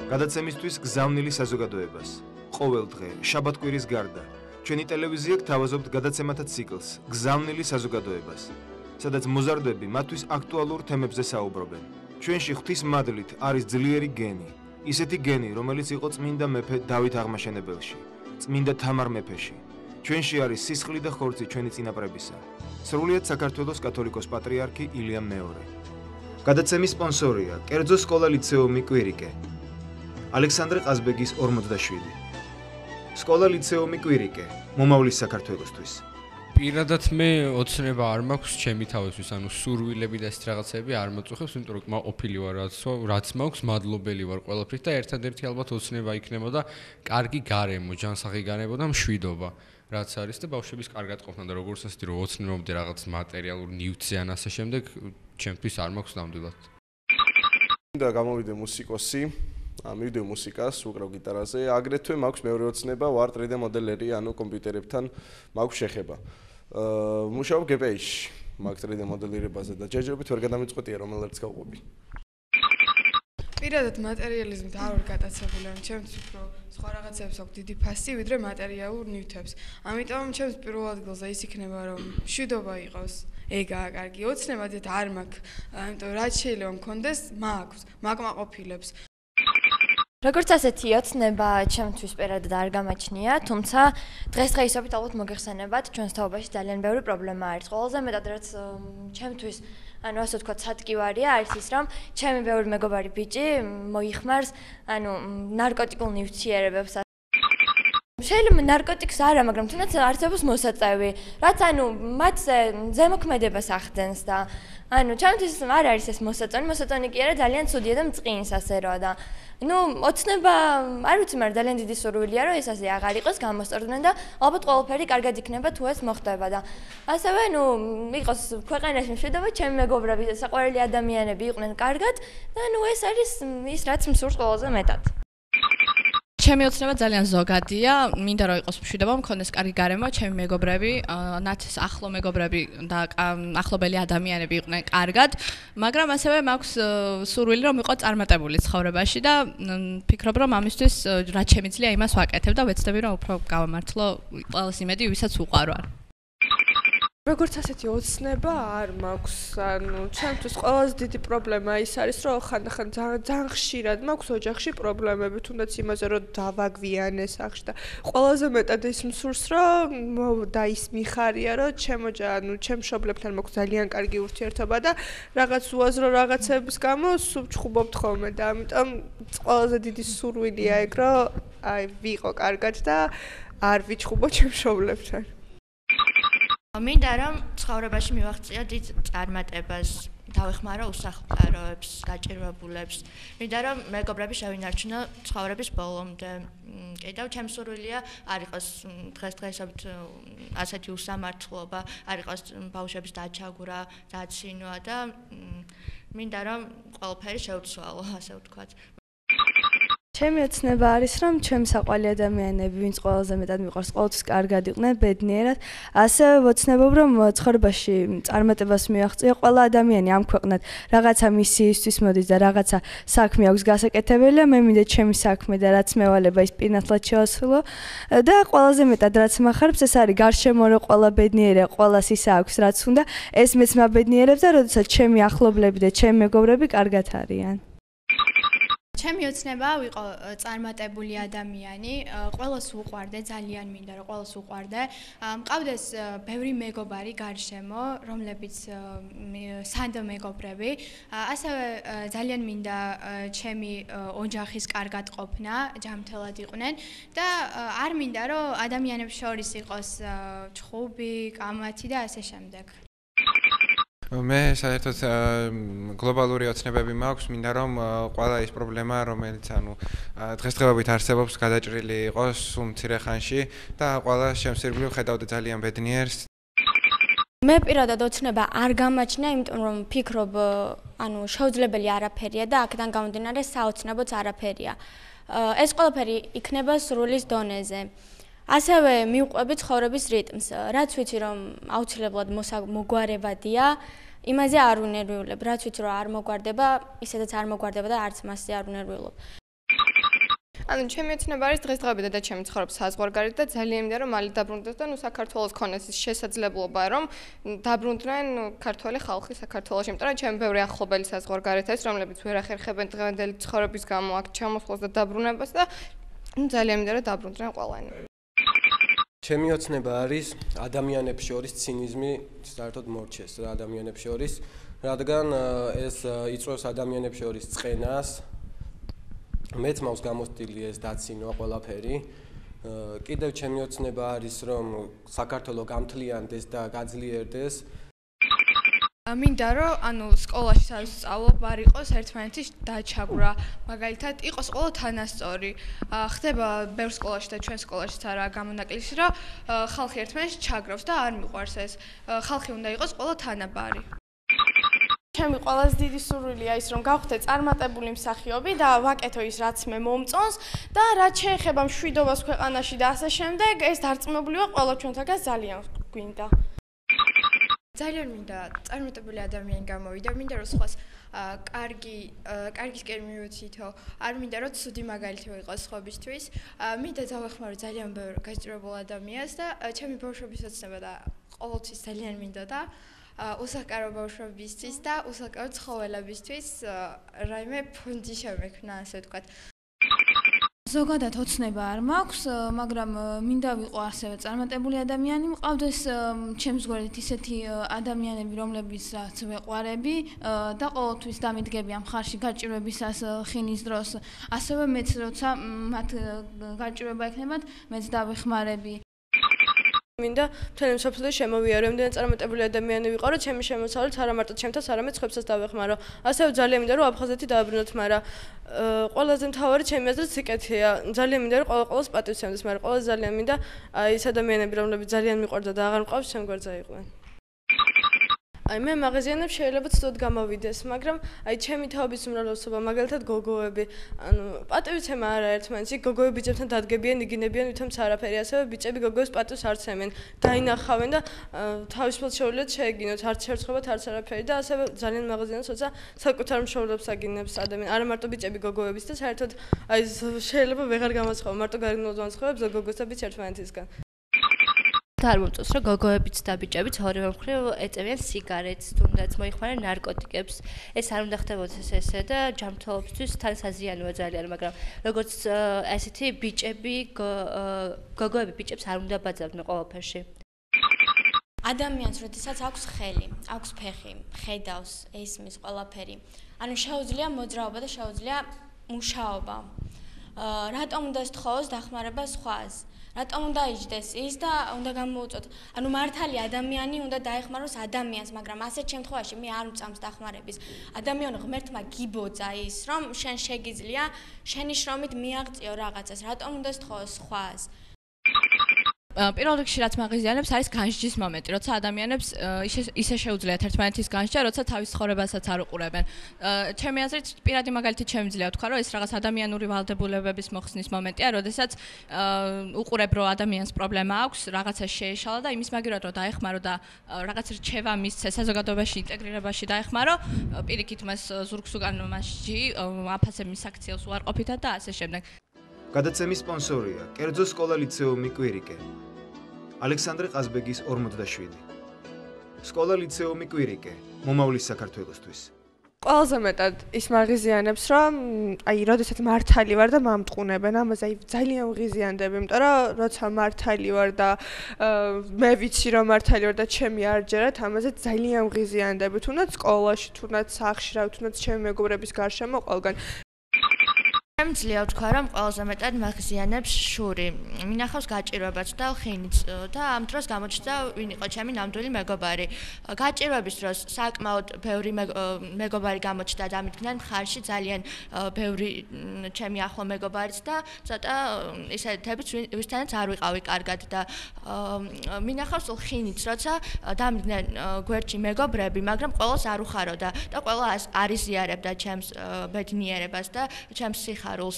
გადაცემისთვის გზავნილი საზოგადოებას. ყოველ დღე, შაბათ-კვირის გარდა, ჩვენი ტელევიზია გთავაზობთ გადაცემათა ციკლს გზავნილი საზოგადოებას, სადაც მოზარდები მათთვის აქტუალურ თემებზე საუბრობენ. ჩვენში ღვთის მადლით არის ძლიერი გენი, ისეთი გენი, რომელიც იყო წმინდა მეფე დავით აღმაშენებელში, წმინდა თამარ მეფეში. ჩვენში არის სისხლი და ხორცი ჩვენი წინაპრებისა. სრულიად საქართველოს კათოლიკოს პატრიარქი ილიამ მეორე. გადაცემის სპონსორია კერძო სკოლა ლიცეუმი კვირიკე. ალექსანდრე ყაზბეგის 47. სკოლა ლიცეუმი კვირიკე, მომავლის საქართველოსთვის. პირადად მე ოცნება არ მაქვს ჩემი თავისთვის, ანუ სურვილები და ეს რაღაცები არ მოწუხებს, იმიტომ რომ ყოფილი ვარ რაც მაქვს, მადლობელი ვარ ყველაფრით და ერთადერთი ალბათ ოცნება იქნებოდა კარგი გარემო, ჯანსაღი გარემო და მშვიდობა. რაც არის და ბავშვების კარგად ყოფნა და როგორც ასეთი რომ ოცნებობდი რაღაც მატერიალურ ნივთზე ან ასე შემდეგ, ჩემთვის არ მაქვს ნამდვილად. და გამოვიდე მუსიკოსი, მივიდე მუსიკას, უკრავ გიტარაზე, აგრეთვე მაქვს მეორე ოცნება, ვარ 3D მოდელერი, ანუ კომპიუტერებთან მაქვს შეხება. მუშაობ GPI-ში, მაქვს 3D მოდელირებაზე და ჯერჯერობით ვერ გადამიწყვეტია რომელერც გავყვები. პირადად მატერიალიზმით არ ვარ გატაცებული, ან ჩემთვის უფრო სხვა რაღაცებს აქვს დიდი ფასი, ვიდრე მატერიალურ ნივთებს. ამიტომ ჩემს პირველ ადგილზე ის იქნება, რომ მშვიდობა იყოს, ეგაა კარგი. ოცნება ძეთ არ მაქვს, ამიტომ რაც შეიძლება მქონდეს, მაქვს, მაკმაყოფილებს. როგორც ასეთი ოცნება ჩემთვის პირადად არ გამაჩნია, თუმცა დღესდღეობით ალბათ მოგეხსენებათ, ჩვენს თაობაში ძალიან ბევრი პრობლემა არის. ყველაზე მეტად რაც ჩემთვის ანუ ასე ვთქვათ, სატკივარია არის ის, რომ ჩემი ბევრი მეგობარი ბიჭი მოიხმარს, ანუ ნარკოტიკულ ნივთიერებებს. შეიძლება ნარკოტიკს არა, მაგრამ თუნდაც არსებობს მოსაწევი, რაც ანუ მათზე ზემოქმედებას ახდენს და ანუ ჩემთვის არ არის ეს მოსაწონი კი არა, ძალიან ცუდია და მწყინს ასე რა და ну, ოცნება, არ ვიცი, მაგრამ ძალიან დიდი სურვილია, რომ ეს ასე აღარ იყოს, გამოსწორდნენ და ალბათ ყველაფერი კარგად იქნება, თუ ეს მოხდება და ასევე, ну, იყოს ქვეყანაში მშვიდობა, ჩემი მეგობრები, საყვარელი ადამიანები იყვნენ კარგად და ну, ეს არის ის, რაც მსურს ყველაზე მეტად. ჩემი ოცნება ძალიან ზოგადია, მინდა რომ იყოს მშვიდობა, მქონდეს კარგი გარემო, ჩემი მეგობრები, ნაცის ახლო მეგობრები და ახლობელი ადამიანები იყვნენ კარგად, მაგრამ ასევე მაქვს სურვილი რომ იყო წარმატებული ცხოვრებაში და ფიქრობ რომ ამისთვის რაც შემიძლია იმას ვაკეთებ და ვეცდები რომ უფრო გავამართლო ყველას იმედი, ვისაც უყვარ ვარ. როგორც ასეთი ოცნება არ მაქვს, ანუ ჩემთვის ყველაზე დიდი პრობლემა ის არის, რომ ხანდახან ძალიან ხშირად მაქვს ოჯახში პრობლემები, თუნდაც იმაზე, რომ დავაგვიანე სახში და ყველაზე მეტად ის მსურს, რომ და ის მიხარია, რომ ანუ ჩემ მშობლებთან მაქვს ძალიან კარგი ურთიერთობა და რაღაც უაზრო რაღაცების გამო ვჩხუბობთ ხოლმე და ამიტომ ყველაზე დიდი სურვილია ეგ, რომ აი ვიყო კარგად და არ ვიჩხუბო ჩემ მშობლებთან. მინდა რომ ცხოვრებაში მივაღწია დიდ წარმატებას, დავეხმარო უსახლკაროებს, გაჭირვებულებს. მინდა რომ მეგობრები შევინარჩუნო ცხოვრების ბოლომდე. კიდევ ჩემს სურვილია არ იყოს დღესდღეობით ასეთი უსამართლობა, არ იყოს ბავშვების დაჩაგვრა, დაცინვა და მინდა რომ ყველაფერი შეუცვალო, ასე ვთქვათ. ჩემი ოცნება არის, რომ ჩემი საყვარელი ადამიანები, ვინც ყველაზე მეტად მიყვარს, ყოველთვის კარგად იყვნენ, ბედნიერად. ასევე ვოცნებობ, რომ ცხოვრებაში წარმატებას მივაღწია ყველა ადამიანი ამ ქვეყნად რაღაცა მისიისთვის მოდის და რაღაცა საქმე აქვს გასაკეთებელი და მე მინდა ჩემი საქმე და რაც მევალება ის პირნათლად შევასრულო და ყველაზე მეტად რაც მახარებს ეს არის გარშემო რომ ყველა ბედნიერია, ყველას ისა აქვს რაც უნდა, ეს მეც მაბედნიერებს და როდესაც ჩემი ახლობლები და ჩემი მეგობრები კარგად არიან. ჩემი ოცნება ვიყო წარმატებული ადამიანი, ყველას უყვარდე, ძალიან მინდა რომ ყველას უყვარდე. მყავდეს ბევრი მეგობარი გარშემო, რომლებიც სანდო მეგობრები. ასევე ძალიან მინდა ჩემი ოჯახის კარგად ყოფნა, ჯანმრთელად იყვნენ და არ მინდა რომ ადამიანებს შორის იყოს ჩხუბი, კამათი და ასე შემდეგ. მე საერთოდ გლობალური ოცნებები მაქვს, მინდა რომ ყველა ის პრობლემა, რომელიც ანუ დღესდღეობით არსებობს, გადაჭრილი იყოს სულ მცირე ხანში და ყველა შემსირგვლივ ხედავდა ძალიან ბედნიერს. მე პირადად ოცნება არ გამაჩნია, იმიტომ რომ ფიქრობ, ანუ შეუძლებელი არაფერია და აქედან გამომდინარე საოცნებოც არაფერია. ეს ყველაფერი იქნება სრულის დონეზე. ასევე მივყვები ცხოვრების რიტმს, რაც ვიცი რომ აუცილებლად მოგვარებადია, იმაზე არ უნერვიულებ, რაც ვიცი რომ არ მოგვარდება, ისედაც არ მოგვარდება და არც მასზე არ უნერვიულობ. ანუ ჩემი ოცნება არის დღესდღეობით და ჩემი ცხოვრობს საზღვარგარეთ და ძალიან მინდა რომ მალე დაბრუნდეს და საქართველოს ქონდეს ის შესაძლებლობა რომ დაბრუნდნენ ქართველი ხალხი საქართველოში, იმიტომ რომ ჩემი ბევრი ახლობელი საზღვარგარეთ არის, რომლებიც ვერ ახერხებენ დღევანდელი ცხოვრების გამო აქ ჩამოსვლას და დაბრუნებას და ძალიან მინდა რომ დაბრუნდნენ ყველანი. ჩემი ოცნება არის ადამიანებს შორის ცინიზმი საერთოდ მორჩეს რა ადამიანებს შორის, რადგან ეს იწვევს ადამიანებს შორის წყენას. მეც მაქვს გამოსტილი ეს დაცინვა ყველაფერი. კიდევ ჩემი ოცნება არის რომ საქართველოს გამთლიანდეს და გაძლიერდეს. მინდა რომ ანუ სკოლაში სადაც სწავლობ არ იყოს ერთმანეთის დაჩაგვრა, მაგალითად იყოს ყოველ თანასწორი. ხდება ბევრ სკოლაში და ჩვენ სკოლაშიც არა გამონაკლისი, რომ ხალხი ერთმანეთს ჩაგრავს და არ მიყვარს ეს. ხალხი უნდა იყოს ყოველ თანაბარი. ჩემი ყველაზე დიდი სურვილია ის რომ გავხდე წარმატებული მსახიობი და ვაკეთო ის რაც მე მომწონს და რაც შეეხება მშვიდობას ქვეყანაში და ასე შემდეგ, ეს დარწმუნებულია ყველა ჩვენთაგან ძალიან გვინდა. ძალიან მინდა წარმატებული ადამიანი გამოვიდა, მინდა რომ სხვას კარგისკენ მივუცითო, არ მინდა რომ ცუდი მაგალითი ვიყოს სხვებისთვის. მინდა დავეხმარო ძალიან ბევრ გაჭირებულ ადამიანს და ჩემი ბავშვობის ოცნება და ყოველთვის ძალიან მინდა და უსაკარო ბავშვებისთვის და უსაკარო ცხოველებისთვის რაიმე ფონდი შემექმნა, ასე ვთქვათ. ზოგადად ოცნება არ მაქვს, მაგრამ მინდა ვიყო ასევე წარმატებული ადამიანი, მყავდეს ჩემს გვერდით ისეთი ადამიანები, რომლებიცაც ვეყვარები და ყოველთვის დამიდგები ამ ხარში გაჭირვებისას ხინის დროს. ასევე მეც როცა მათ გაჭირვება ექნებათ, მეც დავეხმარები. მინდა მთელი მსოფლიოში შემოვიარო, იმდენად წარმატებული ადამიანი ვიყო, რომ ჩემი შემოსავლით არა მარტო ჩემთას, არამედ სხვებსაც დავეხმარო. ასევე ძალიან მინდა რომ აფხაზეთი დააბრუნოთ, მაგრამ ყველაზე მთავარი ჩემი აზრით სიკეთეა. ძალიან მინდა რომ ყოველს პატივს ემდეს, მაგრამ ყველაზე ძალიან მინდა ის ადამიანები, რომლებიც ძალიან მიყვარდა და აღარ მყავს, ჩემ გვერდზე იყვნენ. მე მაღაზიანებს შეიძლება ცუდად გამოვიდეს, მაგრამ ჩემი თაობის უმრავლესობა, მაგალითად გოგოები, პატივიცემა არა ერთმანეთს, გოგოები ბიჭებთან დადგებიან, იგინებიან, ვითომც არაფერი, ასევე ბიჭები გოგოებს პატივს არ ცემენ, დაინახავენ და თავისუფლად შეუძლიათ შეეგინოთ, არც შერცხებათ, არც არაფერი და ასევე ძალიან მაღაზიანებს, როცა საკუთარ მშობლებს აგინებს ადამიანი, არა მარტო ბიჭები გოგოების და საერთოდ შეიძლება ვეღარ გამოსხვა, მარტო გარეგნულად ვანსხავებს გოგოს და ბიჭს ერთმანეთისგან. არ მომწონს რომ გოგოებიც და ბიჭებიც ორივე მხრივ ეწევიან სიგარეტს, თუნდაც მოიხმარენ ნარკოტიკებს. ეს არ უნდა ხდებოდეს ესე და ჯანმრთელობისთვის თან საზიანოა ძალიან, მაგრამ როგორც ესეთი ბიჭები, გოგოები ბიჭებს არ უნდა ბაძავდნენ ყველაფერში. ადამიანს როდესაც აქვს ხელი, აქვს ფეხი, ხედავს, ესმის ყველაფერი. ანუ შეუძლია მოძრაობა და შეუძლია მუშაობა. რატომ უნდა სთხოვოს დახმარება სხვას? რატომ უნდა იჯდეს ის და უნდა გამოუწოთ. ანუ მართალი ადამიანი უნდა დაეხმაროს ადამიანს, მაგრამ ასეთ შემთხვევაში მე არ ვწამს დახმარების. ადამიანი ღმერთმა გიბოძა ის, რომ შენ შეგიძლია შენი შრომით მიაღწიო რაღაცას. რატომ უნდა სთხოვოს სხვას? პირველ რიგში რაც მაღაზიანებს არის განსჯის მომენტი, როცა ადამიანებს ისე შეუძლიათ ერთმანეთის განსჯა, როცა თავის ცხოვრებასაც არ უყურებენ. ჩემი აზრით, პირადი მაგალითი შემიძლია ვთქვა, რომ ეს რაღაც ადამიანური ვალდებულებების მოხსნის მომენტია, როდესაც უყურებ, რომ ადამიანს პრობლემა აქვს, რაღაცა შეეშალა და იმის მაგივრად რომ დაეხმარო და რაღაც რჩევა მისცე საზოგადოებაში ინტეგრირებაში დაეხმარო, პირიქით მას ზურგს უკან მასში აფასების აქციას უარყოფითად და ასე შემდეგ. გადაცემის სპონსორია კერძო სკოლა ლიცეუმი კვირიკე. ალექსანდრე ყაზბეგის 47. სკოლა ლიცეუმი კვირიკე, მომავლის საქართველოსთვის. ყველაზე მეტად ის მაღაზიანებს, რომ როდესაც მართალი ვარ და მამტყუნებენ, ამაზე ძალიან ვღიზიანდები, იმიტომ რომ როცა მართალი ვარ და მე ვიცი რომ მართალი ვარ და ჩემი არ ჯერათ, ამაზე ძალიან ვღიზიანდები, თუნდაც სკოლაში, თუნდაც სახლში, თუნდაც ჩემი მეგობრების გარშემო ყველგან. შემიძლია ვთქვა, რომ ყველაზე მეტად მაღაზიანებს შური. მინახავს გაჭირვებაც და ხინიც და ამ დროს გამოჩნდა ვინ იყო ჩემი ნამდვილი მეგობარი. გაჭირვების დროს საკმაოდ ბევრი მეგობარი გამოჩნდა და ამიდგნენ ხარში ძალიან ბევრი ჩემი ახლო მეგობარიც და ცოტა ისეთებიც ვისთანაც არ ვიყავი კარგად და მინახავს ხინიც, როცა დამიდგნენ გვერდში მეგობრები, მაგრამ ყველას არ უხაროდა და ყველა არიზიარებდა ჩემს ბედნიერებას და ჩემს სიხარულს.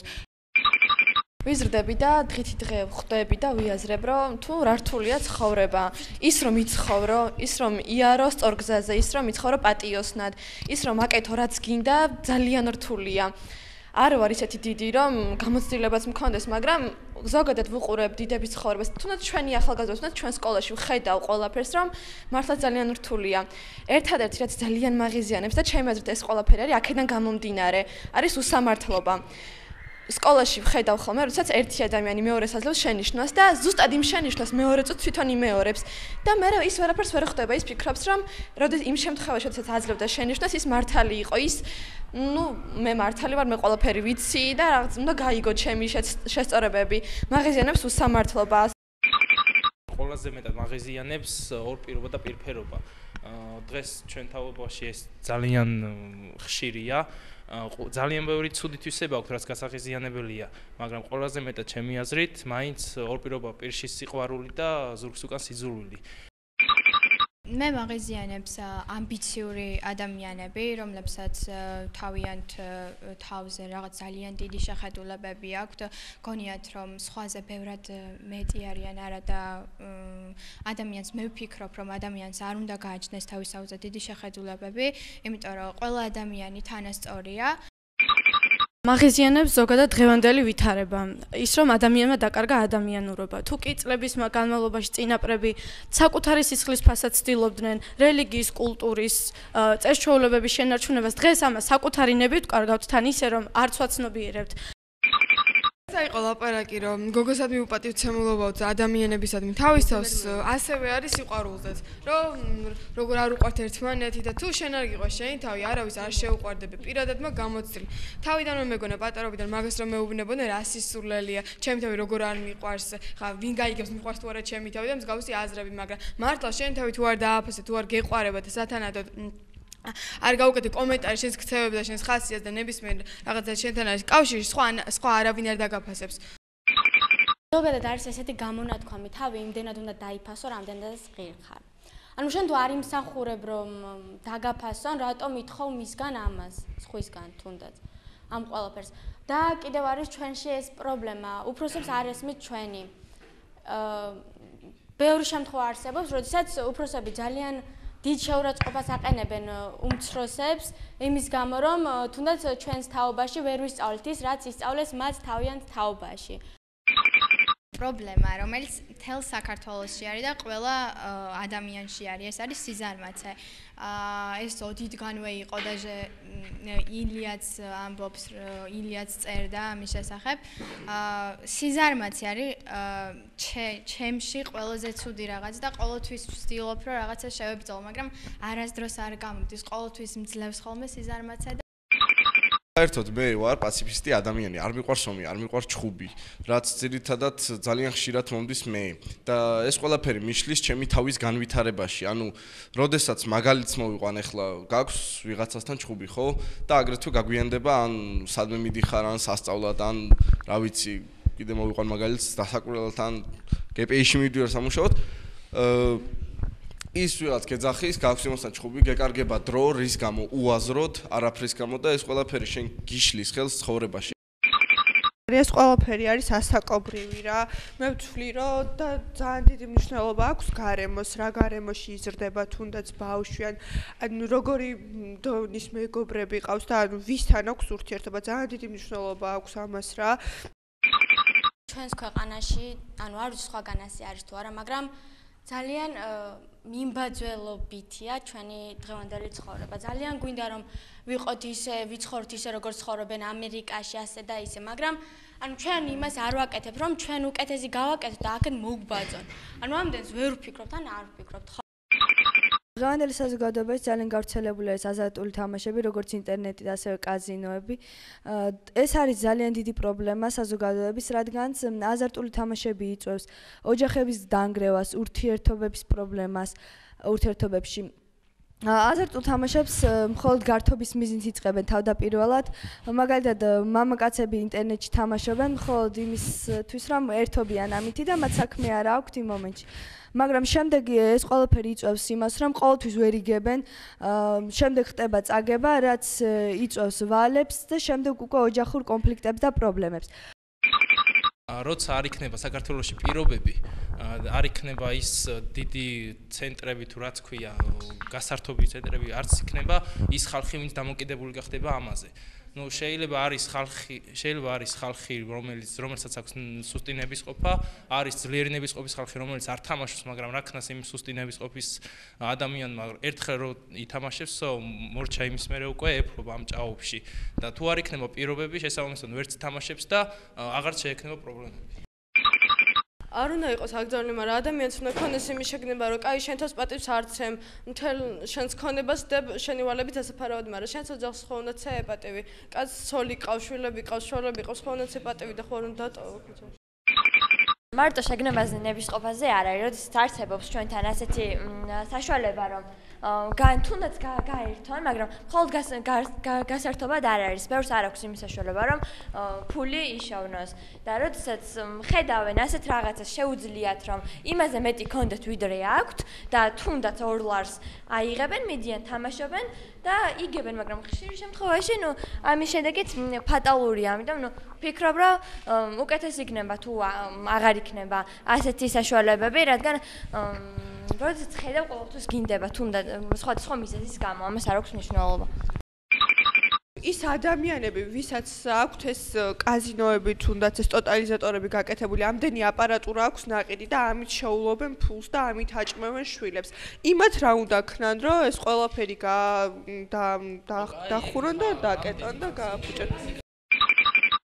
ვიზრდები და დღითი დღე ხვდები და ვიაზრებ, რომ თუ რა რთულია ცხოვრება, ის რომ იცხოვრო, ის რომ იარო სწორ გზაზე, ის რომ იცხოვრო პატიოსნად, ის რომ აკეთო რაც გინდა, ძალიან რთულია. არ ვარ ისეთი დიდი, რომ გამოცდილებაც მქონდეს, მაგრამ ზოგადად ვუყურებ დიდების ცხოვრებას. თუნდაც ჩვენი ახალგაზრდობა, თუნდაც ჩვენ სკოლაში ვხედავ ყველაფერს, რომ მართლა ძალიან რთულია. ერთადერთი რაც ძალიან მაღიზიანებს და ჩემი აზრით ეს ყველაფერი არის აქედან გამომდინარე, არის უსამართლობა. სკოლაში ვხედავ ხოლმე, როდესაც ერთი ადამიანი მეორეს აძლევს შენიშვნას და ზუსტად იმ შენიშვნას მეორე წუთს თვითონ იმეორებს და მე ის ვერაფერს ვერ ხვდება, ის ფიქრობს, რომ როდეს იმ შემთხვევაში, როდესაც აძლევდა შენიშვნას, ის მართალი იყო, ის მე მართალი ვარ, მე ყველაფერი ვიცი და რაღაც უნდა გაიგო ჩემი შესწორებები. მაღიზიანებს უსამართლობას. ყველაზე მეტად მაღიზიანებს ორ პირობა და პირფერობა. დღეს ჩვენ თაობაში ეს ძალიან ხშირია. ძალიან ბევრი ცუდი თვისება აქვს, რაც გასაღიზიანებელია, მაგრამ ყველაზე მეტად ჩემი აზრით, მაინც ორ პირობა პირში სიყვარული და ზურგს უკან სიძულვილი. მე მაღიზიანებს ამბიციური ადამიანები, რომლებსაც თავიანთ თავზე რაღაც ძალიან დიდი შეხედულებები აქვთ, გონიათ რომ სხვაზე ბევრად მეტი არიან არა და ადამიანს მე ვფიქრობ, რომ ადამიანს არ უნდა გააჩნდეს თავის თავზე დიდი შეხედულებები, იმიტომ რომ ყველა ადამიანი თანასწორია. მაღიზიანებს ზოგადად დღევანდელი ვითარება. ის რომ ადამიანმა დაკარგა ადამიანურობა. თუ კი წლების განმავლობაში წინაპრები საკუთარი სისხლის ფასად ცდილობდნენ რელიგიის, კულტურის, წესჩვეულებების შენარჩუნებას, დღეს ამას საკუთარი ნებით ვკარგავთ თან ისე რომ არც ვაცნობიერებთ. იყო ლაპარაკი რომ გოგოსად მიუპატივცემულობაოთ ადამიანებისადმი თავის თავს ასევე არის სიყვარულზეც რომ როგორ არ უყვართ ერთმანეთი და თუ შენ არ გიყვარს შენი თავი არავის არ შეუყვარდები პირადადმა გამოცდილი თავიდანვე მეგონა პატარობიდან მაგას რომ მეუბნებოდნენ რა სისულელია ჩემი თავი როგორ არ მიყვარს ხა ვინ გაიგებს მიყვარს თუ არა ჩემი თავი და მსგავსი აზრები მაგრამ მართლა შენი თავი თუ არ დააფასე თუ არ გეყვარება და სათანადოდ არ გაუკეთე კომენტარი შენს ქცევებს და შენს ხასიათს და ნებისმიერ რაღაცა შენთან არის კავშირი სხვა არავინ არ დაგაფასებს. ზოგადად არის ესეთი გამონათქვამი, თავი იმდენად უნდა დაიფასო, რამდენადაც ღირხარ. ანუ შენ თუ არ იმსახურებ რომ დაგაფასონ, რატომ ითხოვ მისგან ამას, სხვისგან თუნდაც ამ ყველაფერს. და კიდევ არის ჩვენში ეს პრობლემა, უფროსებს არ ესმით ჩვენი. ბევრი შემთხვევა არსებობს, როდესაც უფროსები ძალიან დიდ შეურაცხყოფას აყენებენ უმცროსებს იმის გამო რომ თუნდაც ჩვენს თაობაში ვერ ვისწავლეთ ის რაც ისწავლეს მათ თავიანთ თაობაში. პრობლემა რომელიც მთელ საქართველოში არის და ყველა ადამიანში არის ეს არის სიზარმაცე. ეს ოდითგანვე იყო და ილიაც ამბობს ილიაც წერდა ამის შესახებ. სიზარმაცე არის ჩემში ყველაზე ცუდი რაღაც და ყოველთვის ვცდილობ რომ რაღაცა შევებრძოლო, მაგრამ არასდროს არ გამოდის. ყოველთვის მძლევს ხოლმე სიზარმაცე და საერთოდ მე ვარ პაციფისტი ადამიანი, არ მიყვარს ომი, არ მიყვარს ჩხუბი, რაც ძირითადად ძალიან ხშირად მომდის მე და ეს ყველაფერი მიშლის ჩემი თავის განვითარებაში. ანუ, როდესაც მაგალითს მოვიყვან ახლა, გაქვს ვიღაცასთან ჩხუბი, ხო? და აგრეთვე გაგვიანდება ან სადმე მიდიხარ, ან სასწავლად, ან რა ვიცი, კიდე მოვიყვან მაგალითს დასაკვირველად ან GPI-ში მივდივარ სამუშაოდ. ის ვიღაც გეძახის, გაქვს იმასთან ჩხუბი, გეკარგება დრო, რის გამო უაზროდ, არაფრის გამო და ეს ყველაფერი შენ გიშლის ხელს ცხოვრებაში. ეს ყველაფერი არის ასაკობრივი რა. მე ვთვლი რომ და ძალიან დიდი მნიშვნელობა აქვს გარემოს, რა გარემოში იზრდება თუნდაც ბავშვი, ანუ როგორი დონის მეგობრები ყავს და ანუ ვისთან აქვს ურთიერთობა, ძალიან დიდი მნიშვნელობა აქვს ამას რა. ჩვენს ქვეყანაში, ანუ არ ვიცი სხვაგან ასე არის თუ არა, მაგრამ ძალიან მიმბაძველობითია ჩვენი დღევანდელი ცხოვრება. ძალიან გვინდა რომ ვიყოთ ისე, ვიცხოვრთ ისე როგორც ცხოვრობენ ამერიკაში ასე და ისე, მაგრამ ანუ ჩვენ იმას არ ვაკეთებ, რომ ჩვენ უკეთესი გავაკეთოთ და აქეთ მოვგვბაძონ. ანუ ამდენს ვერ ვფიქრობთ ან არ ვფიქრობთ. დღევანდელი საზოგადოებაში ძალიან გავრცელებულია ეს აზარტული თამაშები, როგორც ინტერნეტი და ასევე კაზინოები. ეს არის ძალიან დიდი პრობლემა საზოგადოების, რადგან აზარტული თამაშები იწვევს ოჯახების დანგრევას, ურთიერთობების პრობლემას, ურთიერთობებში. აზარტულ თამაშებს მხოლოდ გართობის მიზნით იწყებენ თავდაპირველად. მაგალითად, მამაკაცები ინტერნეტში თამაშობენ მხოლოდ იმისთვის, რომ ერთობიან ამითი და მათ საქმე არ აქვთ იმ მომენტში. მაგრამ შემდეგ ეს ყველაფერი იწვევს იმას, რომ ყოველთვის ვერ იგებენ, შემდეგ ხდება წაგება, რაც იწვევს ვალებს და შემდეგ უკვე ოჯახურ კონფლიქტებს და პრობლემებს. როცა არ იქნება საქართველოში პირობები, არ იქნება ის დიდი ცენტრები თუ რაც ქვია, გასართობი ცენტრები არც იქნება ის ხალხი, ვინც დამოკიდებული გახდება ამაზე. ნუ შეიძლება არის ხალხი, რომელსაც აქვს სუსტი ნებისყოფა, არის ძლიერი ნებისყოფის ხალხი, რომელიც არ თამაშობს, მაგრამ რა ქნას იმ სუსტი ნებისყოფის ადამიანმა ერთხელ რო ითამაშებს, მორჩა იმის მერე უკვე ეფრობა ამ ჭაობში და თუ არ იქნება პირობები, შესაბამისად ვერც თამაშებს და აღარ შეექნება პრობლემები. არ უნდა იყოს აკრძალული, მაგრამ ადამიანს უნდა ქონდეს იმის შეგნება, რომ კაი შენ თავს პატივს არცემ, მთელ შენს ქონებას და შენი ვალებით ასაფარავად, მაგრამ შენს ოჯახს ხო უნდა ცე პატივი. კაც ცოლი ყავს, შვილები ყავს, შვილები ყავს, ხო უნდა ცე პატივი და ხო არ უნდა დატოვო. მარტო შეგნებაზე ნებისყოფაზე არ არის, როდესაც არსებობს ჩვენთან ასეთი საშუალება, რომ თუნდაც გაერთონ, მაგრამ მხოლოდ გასართობად არ არის. ბევრს არ აქვს იმის საშუალება, რომ ფული იშოვნოს. და როდესაც ხედავენ ასეთ რაღაცას შეუძლიათ, რომ იმაზე მეტი კონდეთ ვიდრე აქვთ და თუნდაც ორ ლარს აიღებენ, მიდიან თამაშობენ და იგებენ, მაგრამ ხშირ შემთხვევაში, ამის შედეგიც ფატალურია, ამიტომ ვფიქრობ, რომ უკეთეს იქნება თუ აღარ იქნება ასეთი საშუალებები, რადგან როდესაც ხედავ ყოველთვის გინდება თუნდაც სხვა მიზეზის გამო, ამას არ აქვს მნიშვნელობა. ის ადამიანები, ვისაც აქვთ ეს კაზინოები, თუნდაც ეს ტოტალიზატორები გაკეთებული, ამდენი აპარატურა აქვს ნაყიდი და ამით შეულობენ ფულს და ამით აჭმევენ შვილებს. იმათ რა უნდა ქნან, რომ ეს ყველაფერი დახურონ და დაკეტონ და გააფუჭონ.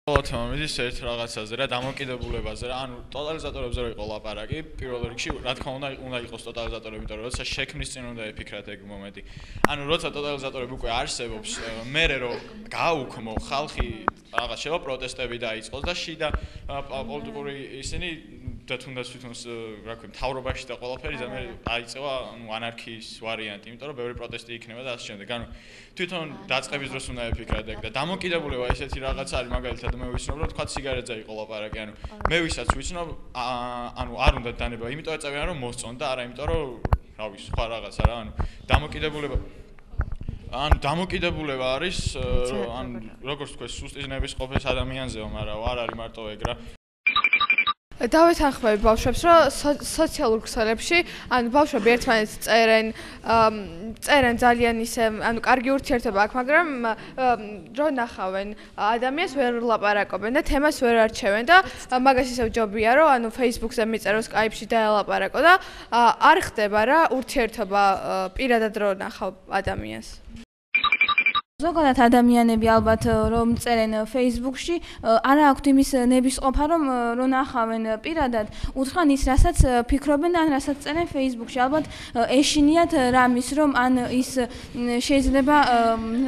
თემამიდის ერთ რაღაცაზე რა დამოკიდებულებაზე რა ანუ ტოტალიზატორებზე რო იყო ლაპარაკი პირველ რიგში რა თქმა უნდა იყოს ტოტალიზატორები იმიტომ რომ როცა შექმნის წინ უნდა ეფიქრათ ეგ მომენტი ანუ როცა ტოტალიზატორები უკვე არსებობს მერე რო გააუქმო ხალხი რაღაც შევა პროტესტები დაიწყოს და შიდა პოლიტიკური ისინი და თუნდაც თვითონ რა ქვია მთავრობაში და ყველაფერი და მე აიწევა ანუ ანარქიის ვარიანტი იმიტომ რომ ბევრი პროტესტი იქნება და ასე შემდეგ ანუ თვითონ დაწყების დროს უნდა ეფიქრათ ეგ და დამოკიდებულება ესეთი რაღაც არის მაგალითად მე ვიცნობ რომ თქვა სიგარეტზე იყო ლაპარაკი ანუ მე ვისაც ვიცნობ ანუ არ უნდა დანება იმიტომ ეწევიან რომ მოსწონ და არა იმიტომ რომ რა ვიცი სხვა რაღაცა რა ანუ დამოკიდებულება არის ანუ როგორც თქვა სუსტის ნებისყოფის ადამიანზეო მაგრამ არ არის მარტო ეგ რა დავეთანხმები ბავშვებს, რომ სოციალურ ქსელებში, ანუ ბავშვები ერთმანეთს წერენ ძალიან ისე, ანუ კარგი ურთიერთობა აქვს, მაგრამ რო ნახავენ ადამიანს ვერ ლაპარაკობენ და თემას ვერ არჩევენ და მაგას ისევ ჯობია, რომ ანუ Facebook-ზე მიწერო, Skype-ში დაელაპარაკო და არ ხდება რა ურთიერთობა პირადად რო ნახავ ადამიანს. ზოგადად ადამიანები ალბათ რომ წერენ Facebook-ში, არა აქვთ იმის ნებისყოფა რომ ნახავენ პირადად, უთხრან ის რასაც ფიქრობენ და ან რასაც წერენ Facebook-ში. ალბათ ეშინიათ რამის რომ ან ის შეიძლება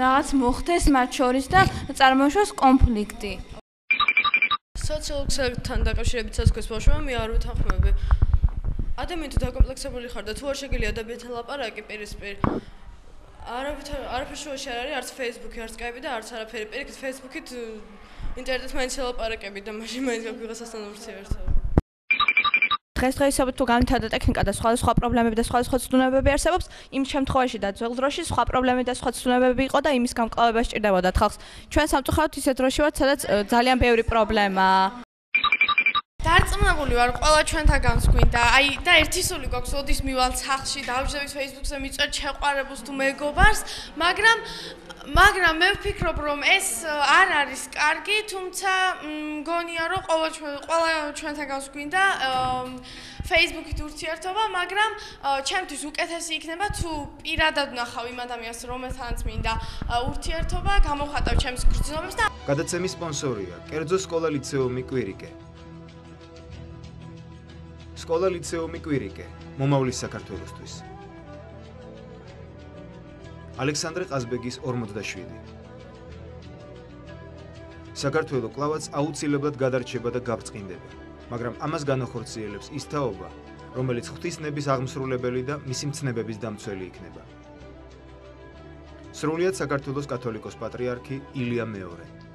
რაღაც მოხდეს მათ შორის და წარმოშოს კონფლიქტი. სოციალურ ქსელებთან დაკავშირებით სასქეს ბავშვებმა მე არ ვეთანხმები. ადამიანი თუ დაკომპლექსებული ხარ და თუ არ შეგიძლია ადამიანთან ლაპარაკი პირისპირ არაფერ შუაში არ არის, არც Facebook-ი, არც Skype-ი და არც არაფერი. პირიქით Facebook-ით ინტერნეტით მაინც ელაპარაკები და მაშინ მაინც გვიღოსასთან ურთიერთობა. დღესდღეობით თუ განვითარდა ტექნიკა და სხვა პრობლემები და სხვა ცდუნებები არსებობს, იმ შემთხვევაში და ძველ დროში სხვა პრობლემები და სხვა ცდუნებები იყო და იმის გამკლავება სჭირდებოდა ხალხს. ჩვენ სამწუხაროდ ისეთ დროში ვართ, სადაც ძალიან ბევრი პრობლემაა. დარწმუნებული ვარ, ყველა ჩვენთაგანს გვინდა. აი და ერთი სული გვაქვს, ოდის მივალ სახლში, დავждებით Facebook-ზე მიწერთ შეყვარებულს თუ მეგობარს, მაგრამ მე ვფიქრობ, რომ ეს არ არის კარგი, თუმცა მგონია, რომ ყველა ჩვენთაგანს გვინდა Facebook-ით ურთიერთობა, მაგრამ ჩემთვის უკეთესი იქნება თუ პირადად ნახავ იმ ადამიანს, რომელთანაც მინდა ურთიერთობა, გამოვხატავ ჩემს გრძნობებს და გადაცემის სპონსორია კერძო სკოლა ლიცეუმი კვირიკე. სკოლა ლიცეუმი კვირიკე, მომავლის საქართველოსთვის. ალექსანდრე ყაზბეგის 47. საქართველო კლავაც აუცილებლად გადარჩება და გაბრწყინდება, მაგრამ ამას განახორციელებს ის თაობა, რომელიც ღვთისნების აღმსრულებელი და მისი მცნებების დამცველი იქნება. სრულიად საქართველოს კათოლიკოს პატრიარქი ილია მეორე.